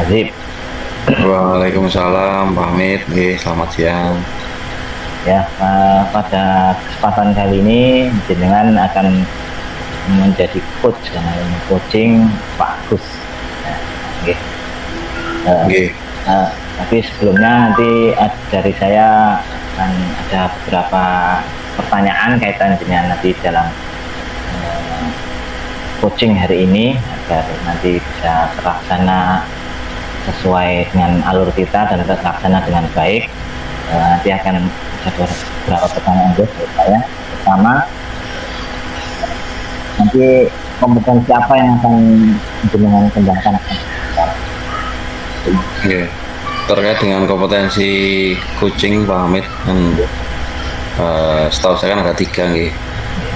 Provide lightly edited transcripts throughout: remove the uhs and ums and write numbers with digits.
Azib. Waalaikumsalam, Pak Hamid. Selamat siang. Ya, pada kesempatan kali ini jenengan akan menjadi coach karena coaching Pak Agus. Tapi sebelumnya nanti dari saya akan ada beberapa pertanyaan kaitan dengan nanti dalam coaching hari ini agar nanti bisa terlaksana sesuai dengan alur kita dan terlaksana dengan baik. Nanti akan ada beberapa pertanyaan dari saya. Pertama, nanti kompetensi apa yang akan dengan kembangkan? Terkait dengan kompetensi coaching Pak Hamid, setahu saya kan ada tiga,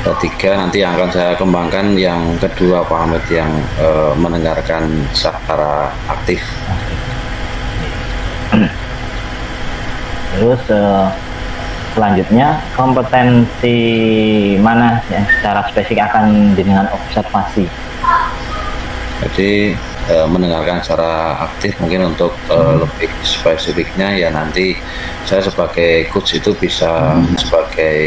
ada tiga. Nanti yang akan saya kembangkan yang kedua Pak Hamid, yang mendengarkan secara aktif. Terus selanjutnya kompetensi mana yang secara spesifik akan dengan observasi? Jadi mendengarkan secara aktif, mungkin untuk lebih spesifiknya ya nanti saya sebagai coach itu bisa sebagai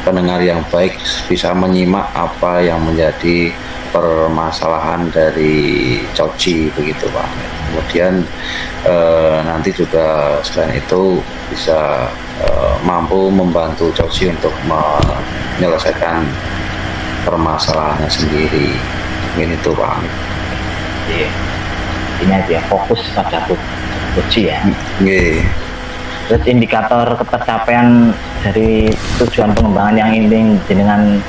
pendengar yang baik, bisa menyimak apa yang menjadi permasalahan dari coach begitu Pak. Kemudian nanti juga selain itu bisa mampu membantu coach untuk menyelesaikan permasalahannya sendiri. Ini itu Pak. Ini aja fokus pada coach ya. Terus indikator ketercapaian dari tujuan pengembangan yang ingin jenengan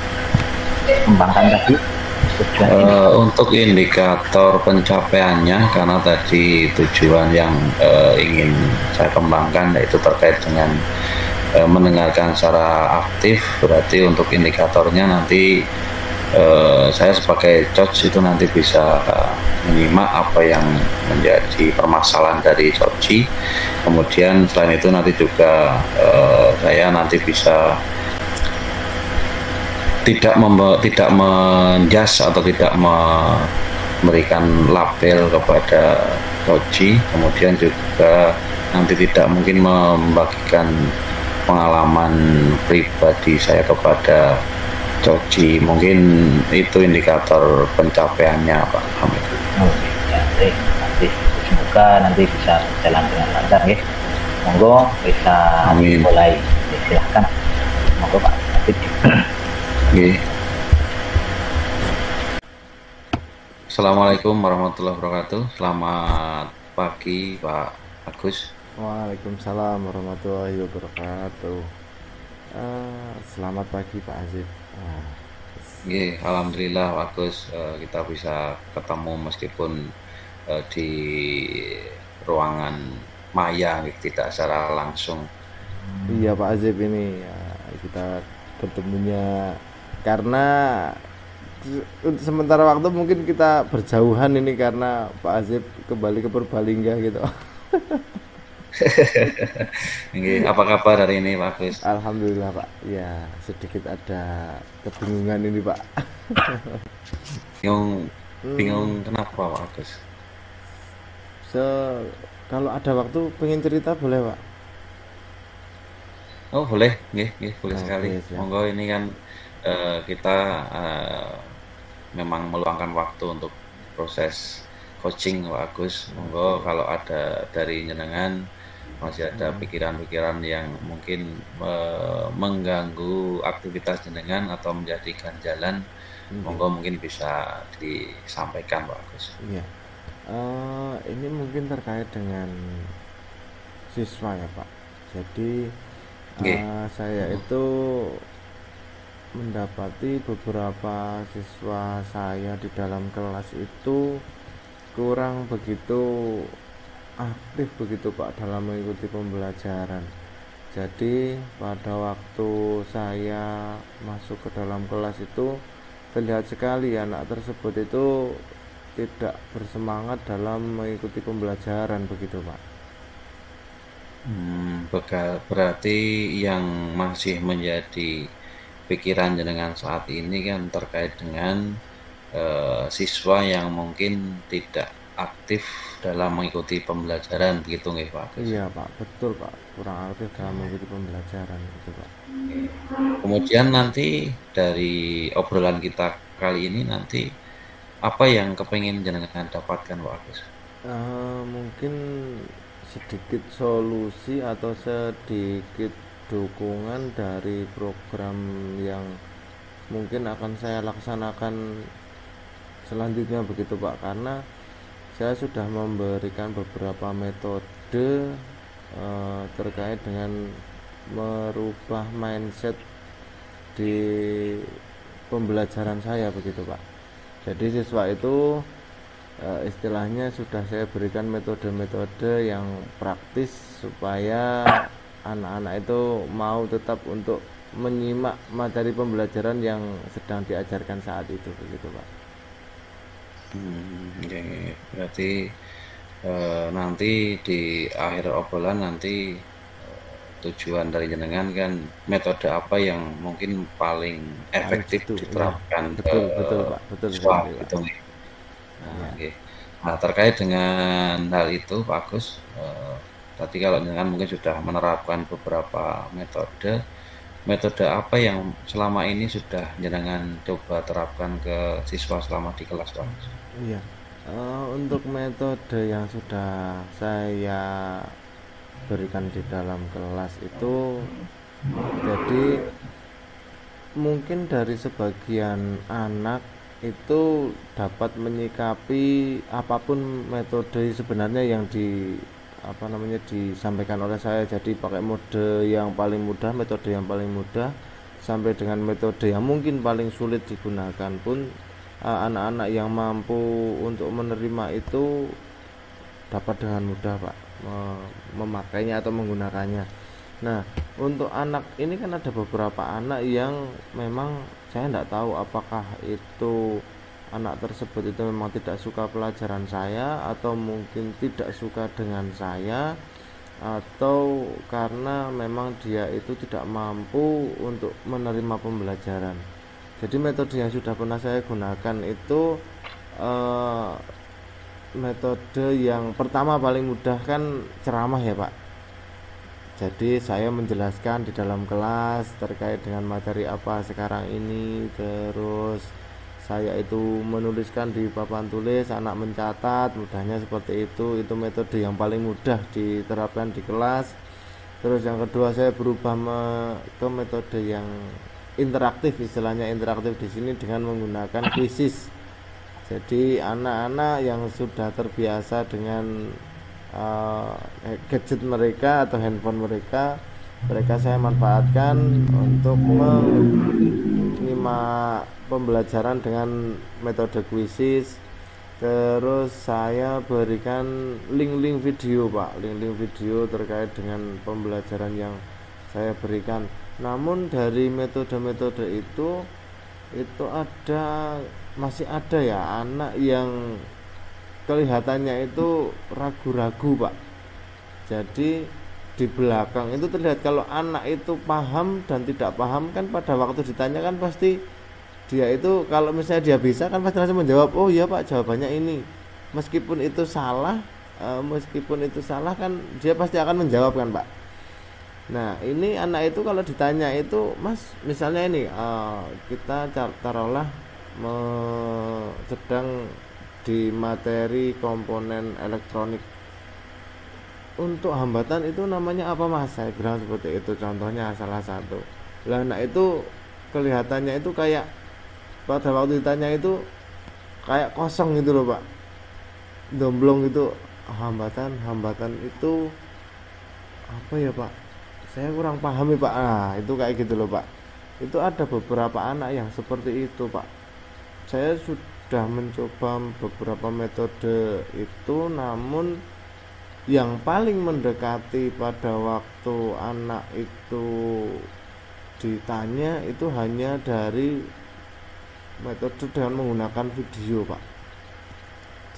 kembangkan tadi. Untuk indikator pencapaiannya, karena tadi tujuan yang ingin saya kembangkan yaitu terkait dengan mendengarkan secara aktif, berarti untuk indikatornya nanti saya sebagai coach itu nanti bisa menyimak apa yang menjadi permasalahan dari coach. Kemudian selain itu nanti juga saya nanti bisa tidak menjas atau tidak memberikan label kepada coach. Kemudian juga nanti tidak mungkin membagikan pengalaman pribadi saya kepada coach. Mungkin itu indikator pencapaiannya Pak Hamid. Nanti semoga nanti bisa berjalan dengan lancar ya. Monggo bisa mulai. Silahkan. Monggo Pak Hamid. Assalamualaikum warahmatullahi wabarakatuh. Selamat pagi Pak Agus. Waalaikumsalam warahmatullahi wabarakatuh. Selamat pagi Pak Azib. Alhamdulillah Pak Agus, kita bisa ketemu meskipun di ruangan maya, tidak secara langsung. Iya Pak Azib, ini ya, kita ketemunya karena sementara waktu mungkin kita berjauhan ini karena Pak Azib kembali ke Purbalingga gitu. Apa kabar hari ini Pak Agus? Alhamdulillah Pak, ya sedikit ada kebingungan ini Pak. Bingung kenapa Pak Agus? Kalau ada waktu pengen cerita boleh Pak? Oh boleh, boleh sekali. Monggo, ini kan kita memang meluangkan waktu untuk proses coaching Pak Agus. Monggo kalau ada dari jenengan masih ada pikiran-pikiran yang mungkin mengganggu aktivitas jenengan atau menjadi ganjalan, monggo mungkin bisa disampaikan Pak Agus. Iya. Ini mungkin terkait dengan siswa ya Pak. Jadi saya itu mendapati beberapa siswa saya di dalam kelas itu kurang begitu aktif begitu Pak dalam mengikuti pembelajaran. Jadi pada waktu saya masuk ke dalam kelas itu terlihat sekali anak tersebut itu tidak bersemangat dalam mengikuti pembelajaran begitu Pak. Berarti yang masih menjadi pikiran jenengan saat ini kan terkait dengan siswa yang mungkin tidak aktif dalam mengikuti pembelajaran begitu nggih Pak Agus? Iya Pak, betul Pak, kurang aktif dalam mengikuti pembelajaran gitu Pak. Kemudian nanti dari obrolan kita kali ini nanti apa yang kepengen jenengan dapatkan Pak Agus? Mungkin sedikit solusi atau sedikit dukungan dari program yang mungkin akan saya laksanakan selanjutnya begitu Pak, karena saya sudah memberikan beberapa metode terkait dengan merubah mindset di pembelajaran saya begitu Pak. Jadi siswa itu istilahnya sudah saya berikan metode-metode yang praktis supaya anak-anak itu mau tetap untuk menyimak materi pembelajaran yang sedang diajarkan saat itu begitu Pak. Ya, berarti nanti di akhir obrolan nanti tujuan dari jenengan kan metode apa yang mungkin paling efektif Itu, diterapkan ya, betul Pak, betul siswa sekali, Pak. gitu nih. Nah, terkait dengan hal itu Pak Agus, tadi kalau jenengan mungkin sudah menerapkan beberapa metode apa yang selama ini sudah jenengan coba terapkan ke siswa selama di kelas Pak Agus? Iya. Untuk metode yang sudah saya berikan di dalam kelas itu, jadi mungkin dari sebagian anak itu dapat menyikapi apapun metode sebenarnya yang disampaikan oleh saya. Jadi pakai mode yang paling mudah, metode yang paling mudah, sampai dengan metode yang mungkin paling sulit digunakan pun anak-anak yang mampu untuk menerima itu dapat dengan mudah Pak memakainya atau menggunakannya. Nah, untuk anak ini kan ada beberapa anak yang memang saya tidak tahu apakah itu anak tersebut itu memang tidak suka pelajaran saya, atau mungkin tidak suka dengan saya, atau karena memang dia itu tidak mampu untuk menerima pembelajaran. Jadi metode yang sudah pernah saya gunakan itu metode yang pertama paling mudah kan ceramah ya Pak. Jadi saya menjelaskan di dalam kelas terkait dengan materi apa sekarang ini, terus saya itu menuliskan di papan tulis, anak mencatat, mudahnya seperti itu metode yang paling mudah diterapkan di kelas. Terus yang kedua saya berubah ke metode yang interaktif, istilahnya interaktif di sini dengan menggunakan quizzes. Jadi anak-anak yang sudah terbiasa dengan gadget mereka atau handphone mereka saya manfaatkan untuk menyimak pembelajaran dengan metode quizzes. Terus saya berikan link-link video Pak, link-link video terkait dengan pembelajaran yang saya berikan. Namun dari metode-metode itu masih ada ya anak yang kelihatannya itu ragu-ragu Pak. Jadi di belakang itu terlihat kalau anak itu paham dan tidak paham kan pada waktu ditanya kan pasti dia itu kalau misalnya dia bisa kan pasti langsung menjawab, oh iya Pak jawabannya ini. Meskipun itu salah kan dia pasti akan menjawab kan Pak. Nah ini anak itu kalau ditanya itu, Mas misalnya ini kita taruhlah sedang di materi komponen elektronik, untuk hambatan itu namanya apa Mas? Saya bilang seperti itu, contohnya salah satu. Lah anak itu kelihatannya itu kayak pada waktu ditanya itu kayak kosong gitu loh Pak, domblong gitu. Hambatan itu apa ya Pak? Saya kurang paham ya Pak. Nah itu kayak gitu loh Pak. Itu ada beberapa anak yang seperti itu Pak. Saya sudah mencoba beberapa metode itu, namun yang paling mendekati pada waktu anak itu ditanya itu hanya dari metode dengan menggunakan video Pak.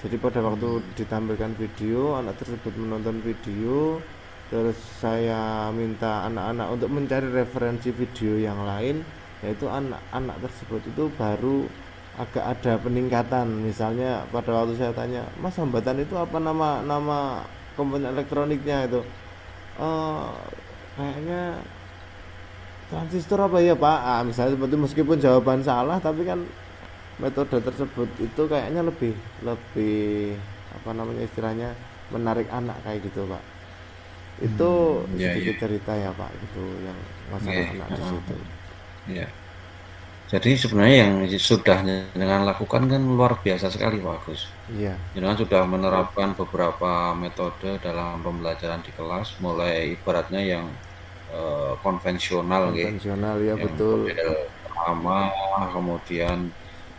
Jadi pada waktu ditampilkan video, anak tersebut menonton video, terus saya minta anak-anak untuk mencari referensi video yang lain, yaitu anak-anak tersebut itu baru agak ada peningkatan. Misalnya pada waktu saya tanya, Mas, hambatan itu apa, nama komponen elektroniknya itu? "Eh, kayaknya transistor apa ya Pak?" Misalnya seperti, meskipun jawaban salah, tapi kan metode tersebut itu kayaknya lebih lebih apa namanya istilahnya, menarik anak kayak gitu Pak. Itu Ya, ya, sedikit cerita ya Pak, gitu yang masalah oke. anak di situ. Ya. Jadi sebenarnya yang sudah dengan lakukan kan luar biasa sekali Pak Agus. Iya, Jenengan sudah menerapkan beberapa metode dalam pembelajaran di kelas, mulai ibaratnya yang konvensional, nggih, konvensional ya, yang betul. model pertama, kemudian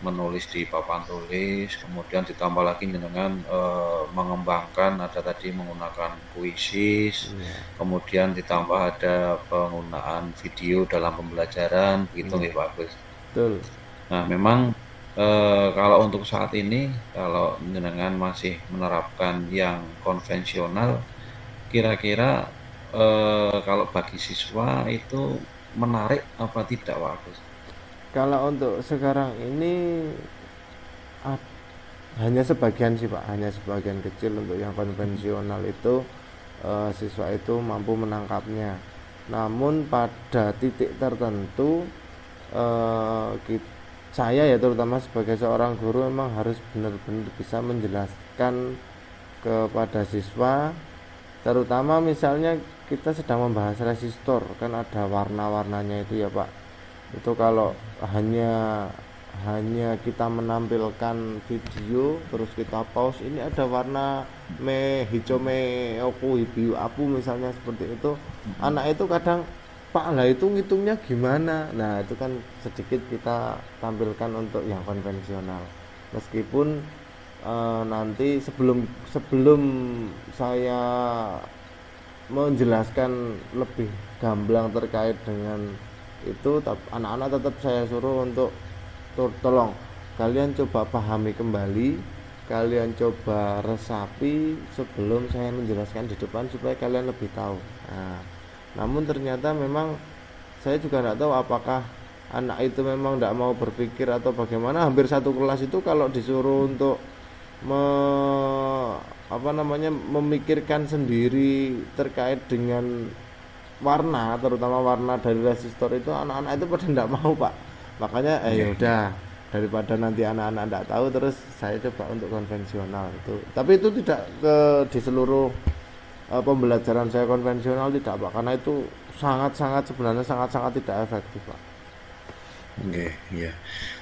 menulis di papan tulis, kemudian ditambah lagi dengan mengembangkan, ada tadi menggunakan kuisis, Iya, kemudian ditambah ada penggunaan video dalam pembelajaran, begitu iya, nggih Pak Agus. betul. Nah, memang kalau untuk saat ini, kalau jenengan masih menerapkan yang konvensional, kira-kira kalau bagi siswa itu menarik apa tidak, Pak Agus? Kalau untuk sekarang ini ah, hanya sebagian sih Pak, hanya sebagian kecil untuk yang konvensional itu, siswa itu mampu menangkapnya. Namun pada titik tertentu, saya ya terutama sebagai seorang guru memang harus benar-benar bisa menjelaskan kepada siswa, terutama misalnya kita sedang membahas resistor, kan ada warna-warnanya itu ya Pak. Itu kalau hanya hanya kita menampilkan video terus kita pause, ini ada warna me hijau, me oku biru apu misalnya seperti itu, anak itu kadang, Pak, lah itu ngitungnya gimana? Nah itu kan sedikit kita tampilkan untuk yang konvensional, meskipun nanti sebelum sebelum saya menjelaskan lebih gamblang terkait dengan itu, anak-anak tetap saya suruh untuk tolong kalian coba pahami kembali, kalian coba resapi sebelum saya menjelaskan di depan supaya kalian lebih tahu. Nah, namun ternyata memang saya juga tidak tahu apakah anak itu memang tidak mau berpikir atau bagaimana. Hampir satu kelas itu kalau disuruh untuk memikirkan sendiri terkait dengan warna, terutama warna dari resistor itu, anak-anak itu pada tidak mau Pak. Makanya ya udah, daripada nanti anak-anak tidak tahu, terus saya coba untuk konvensional itu. Tapi itu tidak di seluruh pembelajaran saya konvensional, tidak Pak, karena itu sebenarnya sangat-sangat tidak efektif Pak. Oke, iya.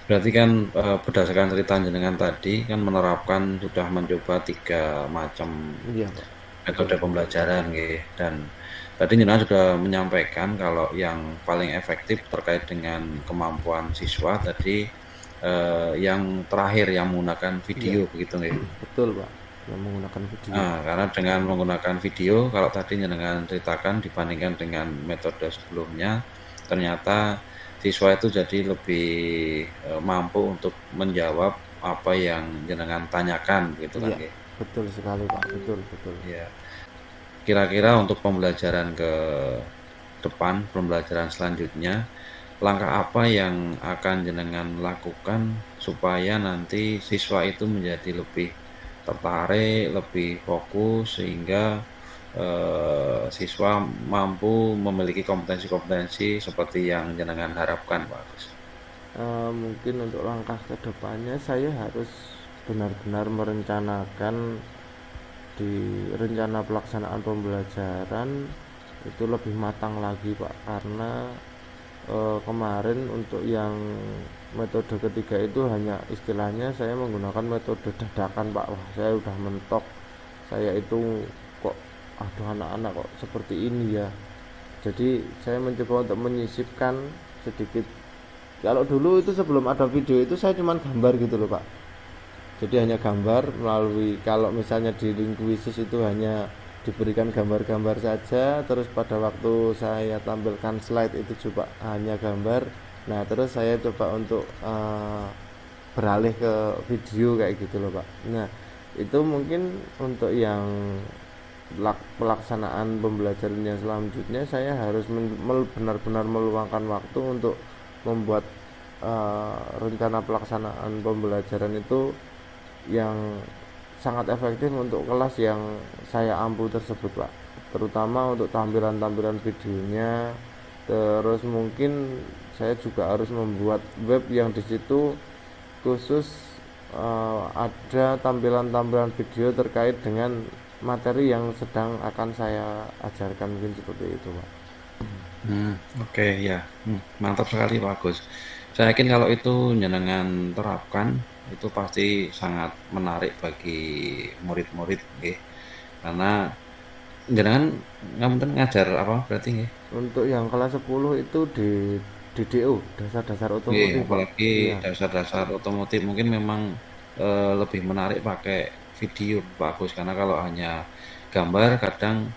Berarti kan berdasarkan cerita jenengan tadi kan menerapkan sudah mencoba 3 macam Iya Pak. metode pembelajaran, nggih. Dan tadi jenengan sudah menyampaikan kalau yang paling efektif terkait dengan kemampuan siswa tadi yang terakhir yang menggunakan video, Iya, begitu nggih. betul Pak, yang menggunakan video. Nah, karena dengan menggunakan video, kalau tadi jenengan ceritakan dibandingkan dengan metode sebelumnya, ternyata siswa itu jadi lebih mampu untuk menjawab apa yang jenengan tanyakan, gitu kan, Iya, nggih. betul sekali Pak, betul betul. Ya. Kira-kira untuk pembelajaran ke depan, pembelajaran selanjutnya, langkah apa yang akan jenengan lakukan supaya nanti siswa itu menjadi lebih tertarik, lebih fokus, sehingga siswa mampu memiliki kompetensi-kompetensi seperti yang jenengan harapkan, Pak Agus? Mungkin untuk langkah kedepannya saya harus benar-benar merencanakan di rencana pelaksanaan pembelajaran itu lebih matang lagi Pak, karena kemarin untuk yang metode ketiga itu hanya istilahnya saya menggunakan metode dadakan Pak. Wah, saya udah mentok, saya itu kok aduh, anak-anak kok seperti ini ya. Jadi saya mencoba untuk menyisipkan sedikit. Kalau dulu itu sebelum ada video itu saya cuma gambar gitu loh Pak, jadi hanya gambar melalui, kalau misalnya di linguisis itu hanya diberikan gambar-gambar saja, terus pada waktu saya tampilkan slide itu juga hanya gambar. Nah terus saya coba untuk beralih ke video kayak gitu loh Pak. Nah itu mungkin untuk yang pelaksanaan pembelajaran yang selanjutnya saya harus benar-benar meluangkan waktu untuk membuat rencana pelaksanaan pembelajaran itu yang sangat efektif untuk kelas yang saya ampu tersebut Pak, terutama untuk tampilan-tampilan videonya. Terus mungkin saya juga harus membuat web yang di situ khusus ada tampilan-tampilan video terkait dengan materi yang sedang akan saya ajarkan, mungkin seperti itu Pak. Oke, ya. Mantap sekali Pak Agus. Saya yakin kalau itu jenengan terapkan itu pasti sangat menarik bagi murid-murid nggih. Karena jenengan ngapunten ngajar apa berarti nggih? Untuk yang kelas 10 itu di DDO, dasar-dasar Nggih, otomotif Pak. apalagi Iya, dasar-dasar otomotif mungkin memang lebih menarik pakai video Pak Agus, karena kalau hanya gambar kadang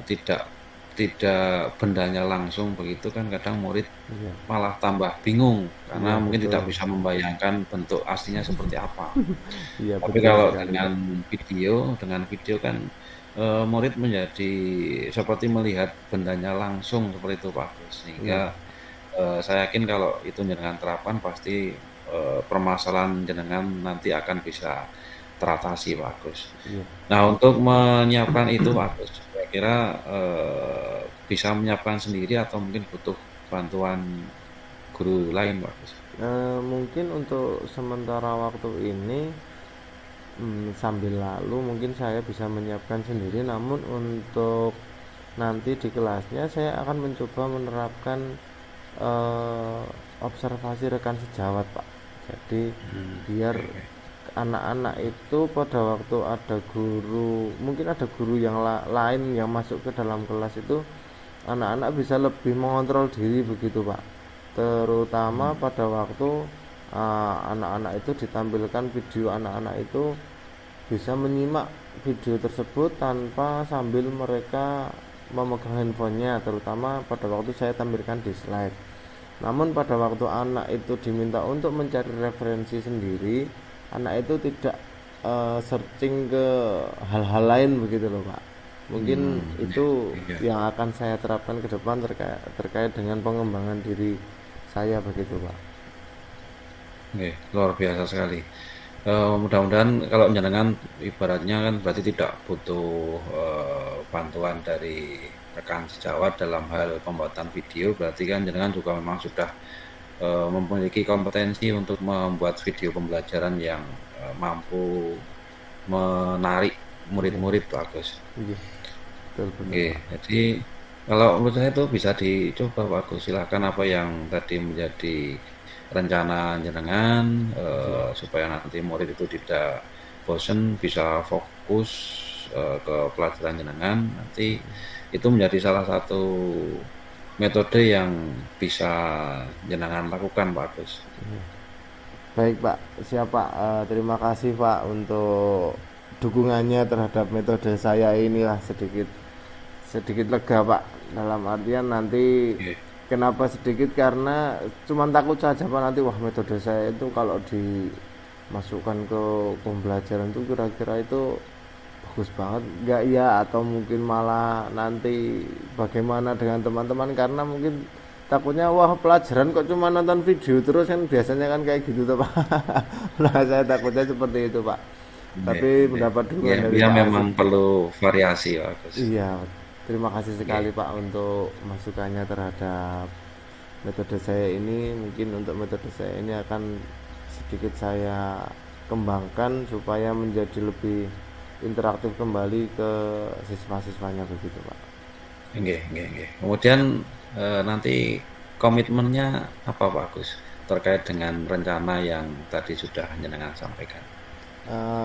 tidak tidak bendanya langsung begitu kan kadang murid iya, malah tambah bingung iya karena mungkin tidak betul. bisa membayangkan bentuk aslinya seperti apa. Iya Tapi betul kalau sekali Pak. dengan video kan murid menjadi seperti melihat bendanya langsung seperti itu Pak Agus. Sehingga Iya, saya yakin kalau itu jenengan terapkan pasti permasalahan jenengan nanti akan bisa teratasi Pak Agus. iya. Nah, untuk menyiapkan itu Pak Agus, kira-kira bisa menyiapkan sendiri atau mungkin butuh bantuan guru lain Pak Agus? Mungkin untuk sementara waktu ini sambil lalu mungkin saya bisa menyiapkan sendiri, namun untuk nanti di kelasnya saya akan mencoba menerapkan eh, observasi rekan sejawat Pak. Jadi biar Oke, oke. anak-anak itu pada waktu ada guru, mungin ada guru yang lain yang masuk ke dalam kelas itu, anak-anak bisa lebih mengontrol diri begitu Pak, terutama pada waktu anak-anak itu ditampilkan video, anak-anak itu bisa menyimak video tersebut tanpa sambil mereka memegang handphonenya, terutama pada waktu saya tampilkan di slide. Namun pada waktu anak itu diminta untuk mencari referensi sendiri, anak itu tidak searching ke hal-hal lain begitu loh Pak. Mungkin itu Iya. yang akan saya terapkan ke depan terkait dengan pengembangan diri saya begitu Pak. Oke, luar biasa sekali. Mudah-mudahan kalau jenengan ibaratnya kan berarti tidak butuh bantuan dari rekan sejawat dalam hal pembuatan video, berarti kan jenengan juga memang sudah memiliki kompetensi untuk membuat video pembelajaran yang mampu menarik Iya, murid-murid Pak Agus. iya, betul benar Oke, Pak. jadi kalau menurut saya itu bisa dicoba Pak Agus. Silahkan apa yang tadi menjadi rencana jenengan Iya, supaya nanti murid itu tidak bosen, bisa fokus ke pelajaran jenengan. Nanti itu menjadi salah satu metode yang bisa jenengan lakukan Pak Agus. iya. Baik Pak, siap Pak. Terima kasih Pak untuk dukungannya terhadap metode saya inilah, sedikit sedikit lega Pak. Dalam artian nanti Oke. kenapa sedikit, karena cuman takut saja Pak nanti wah metode saya itu kalau dimasukkan ke pembelajaran itu kira-kira itu bagus banget enggak ya, atau mungkin malah nanti bagaimana dengan teman-teman, karena mungkin takutnya wah pelajaran kok cuma nonton video terus, kan biasanya kan kayak gitu tuh Pak. Nah saya takutnya seperti itu Pak, Oke, tapi oke. mendapat Ya, dukungan dari dia Pak memang Asif. perlu variasi Pak Agus. Iya, terima kasih sekali Oke. Pak untuk masukannya terhadap metode saya ini. Mungkin untuk metode saya ini akan sedikit saya kembangkan supaya menjadi lebih interaktif kembali ke siswa-siswanya begitu Pak. Oke, oke, oke. Kemudian nanti komitmennya apa Pak Agus terkait dengan rencana yang tadi sudah jenengan sampaikan?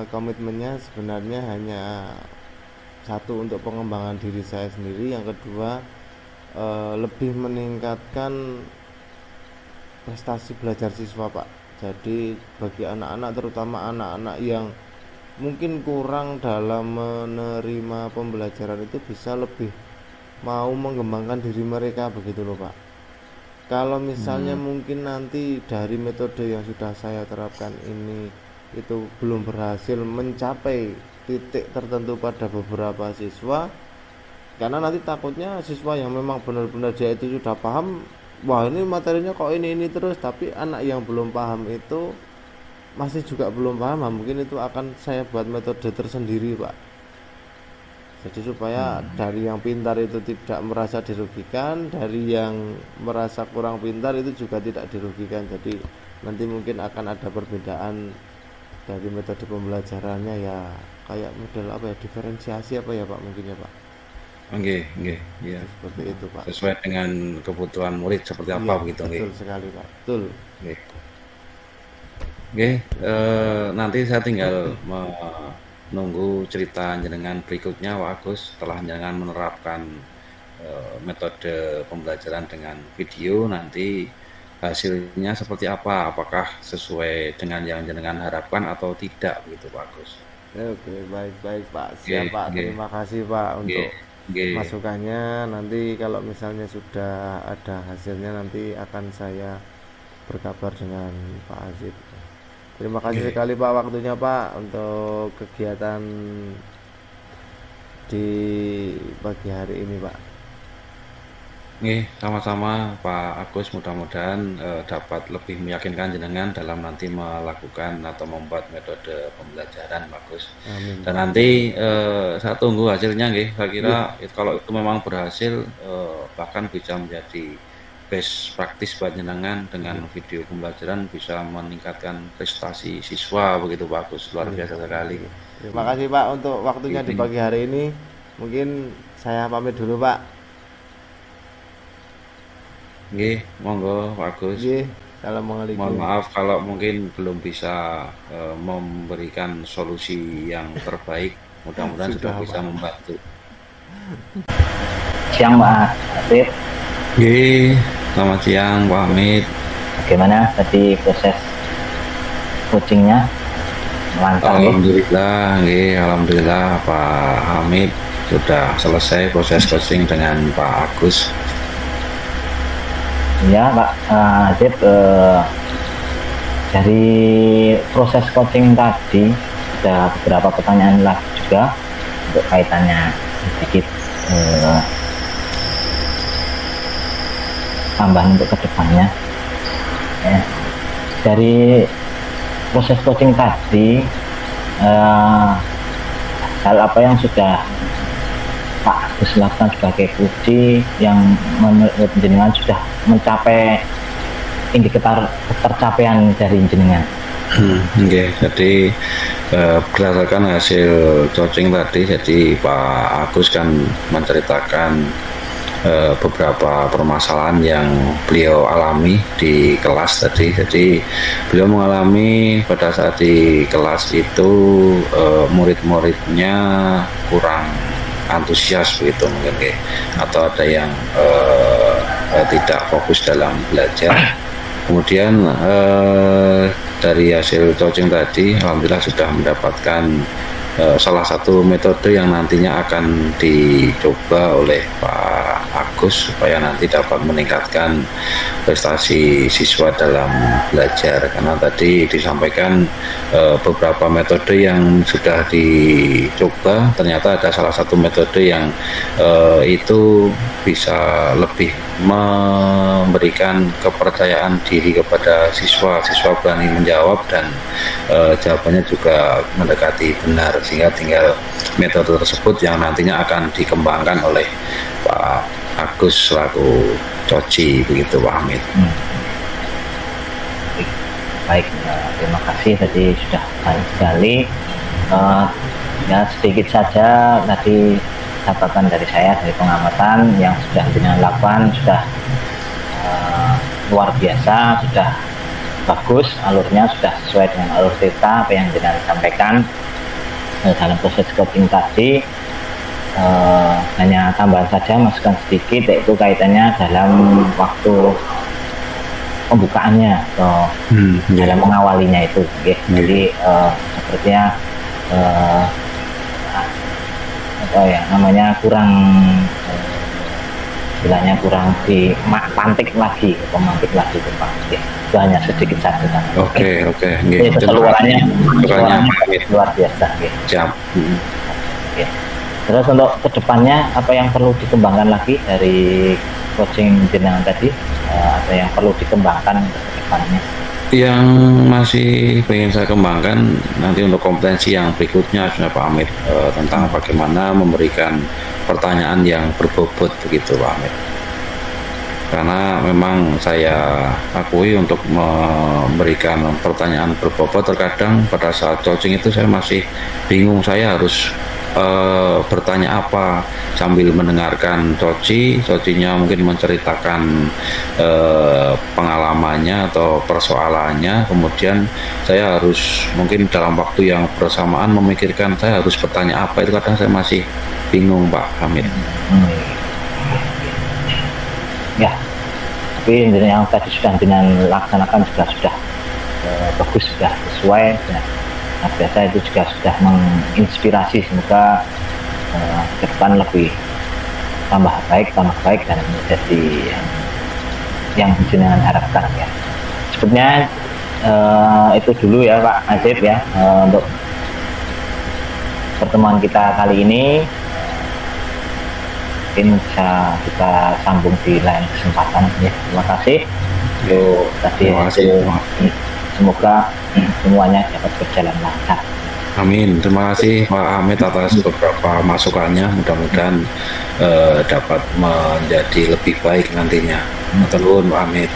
Komitmennya sebenarnya hanya satu, untuk pengembangan diri saya sendiri, yang kedua lebih meningkatkan prestasi belajar siswa Pak. Jadi bagi anak-anak, terutama anak-anak yang mungkin kurang dalam menerima pembelajaran, itu bisa lebih mau mengembangkan diri mereka begitu loh Pak. Kalau misalnya Hmm, mungkin nanti dari metode yang sudah saya terapkan ini itu belum berhasil mencapai titik tertentu pada beberapa siswa, karena nanti takutnya siswa yang memang benar-benar dia itu sudah paham wah ini materinya kok ini terus, tapi anak yang belum paham itu masih juga belum paham. Nah, mungkin itu akan saya buat metode tersendiri Pak, jadi supaya dari yang pintar itu tidak merasa dirugikan, dari yang merasa kurang pintar itu juga tidak dirugikan. Jadi nanti mungkin akan ada perbedaan dari metode pembelajarannya, ya kayak model apa ya, diferensiasi apa ya Pak, mungkin ya Pak. Oke, ya. Seperti itu Pak. Sesuai dengan kebutuhan murid seperti apa begitu, betul sekali Pak, betul. Nanti saya tinggal menunggu cerita jenengan berikutnya Pak Agus, setelah jenengan menerapkan metode pembelajaran dengan video, nanti hasilnya seperti apa, apakah sesuai dengan yang jenengan harapkan atau tidak begitu Pak Agus. Oke, baik Pak, siap Pak. Terima kasih Pak untuk masukannya. Nanti kalau misalnya sudah ada hasilnya, nanti akan saya berkabar dengan Pak Azib. Terima kasih sekali Pak waktunya Pak untuk kegiatan di pagi hari ini Pak. Sama-sama Pak Agus, mudah-mudahan dapat lebih meyakinkan jenengan dalam nanti melakukan atau membuat metode pembelajaran Pak Agus. Amin. Dan nanti saya tunggu hasilnya saya kira kalau itu memang berhasil, bahkan bisa menjadi best practice buat jenengan, dengan video pembelajaran bisa meningkatkan prestasi siswa begitu Pak Agus, luar biasa sekali. Terima kasih Pak untuk waktunya di pagi hari ini. Mungkin saya pamit dulu Pak. Monggo Pak Agus. Assalamualaikum. Mohon maaf kalau mungkin belum bisa memberikan solusi yang terbaik. Mudah-mudahan sudah bisa membantu. Siang Pak Afif. Selamat siang Pak Hamid. Bagaimana tadi proses coachingnya? Lancar. Alhamdulillah Pak Hamid sudah selesai proses coaching dengan Pak Agus. Ya Pak Azib, dari proses coaching tadi ada beberapa pertanyaan lagi juga untuk kaitannya sedikit tambahan untuk kedepannya. Ya. Dari proses coaching tadi, hal apa yang sudah Pak Agus lakukan sebagai coach yang menurut jenengan sudah mencapai indikator tercapaian dari jenengan? Jadi berdasarkan hasil coaching tadi, jadi Pak Agus kan menceritakan beberapa permasalahan yang beliau alami di kelas tadi. Jadi beliau mengalami pada saat di kelas itu murid-muridnya kurang antusias begitu mungkin, atau ada yang tidak fokus dalam belajar. Kemudian dari hasil coaching tadi, alhamdulillah sudah mendapatkan salah satu metode yang nantinya akan dicoba oleh Pak Agus supaya nanti dapat meningkatkan prestasi siswa dalam belajar. Karena tadi disampaikan beberapa metode yang sudah dicoba, ternyata ada salah satu metode yang itu bisa lebih memberikan kepercayaan diri kepada siswa berani menjawab, dan jawabannya juga mendekati benar, sehingga tinggal metode tersebut yang nantinya akan dikembangkan oleh Pak Agus selaku coach begitu Pak Hamid. Baik, terima kasih tadi sudah baik sekali. Ya sedikit saja tadi catatan dari saya, dari pengamatan yang sudah jenengan lakukan sudah luar biasa, sudah bagus, alurnya sudah sesuai dengan alur cerita apa yang jenengan sampaikan dalam proses coaching tadi. Hanya tambahan saja, masukan sedikit, yaitu kaitannya dalam waktu pembukaannya atau dalam mengawalinya itu, jadi sepertinya apa ya namanya, kurang istilahnya kurang dipantik lagi Pak. Itu hanya sedikit saja. Oke. Keseluruhannya luar biasa. Siap. Terus untuk kedepannya apa yang perlu dikembangkan lagi dari coaching jenengan tadi? Ada yang perlu dikembangkan untuk kedepannya? Yang masih ingin saya kembangkan nanti untuk kompetensi yang berikutnya sebenarnya Pak Amit, tentang bagaimana memberikan pertanyaan yang berbobot begitu Pak Amit. Karena memang saya akui untuk memberikan pertanyaan berbobot terkadang pada saat coaching itu saya masih bingung, saya harus bertanya apa sambil mendengarkan coachnya mungkin menceritakan pengalamannya atau persoalannya, kemudian saya harus mungkin dalam waktu yang bersamaan memikirkan saya harus bertanya apa, itu kadang saya masih bingung Pak Hamid. Ya, tapi yang tadi sudah dengan laksanakan juga sudah bagus, sudah sesuai ya. Nah, biasa itu juga sudah menginspirasi, semoga ke depan lebih tambah baik dan menjadi yang jenengan harapkan ya. Sebenarnya itu dulu ya Pak Asif ya, untuk pertemuan kita kali ini. Mungkin bisa kita sambung di lain kesempatan ya. Terima kasih. Yuk tadi semoga semuanya dapat berjalan lancar. Amin. Terima kasih Pak Hamid atas beberapa masukannya. Mudah-mudahan dapat menjadi lebih baik nantinya. Matur nuwun Pak Hamid.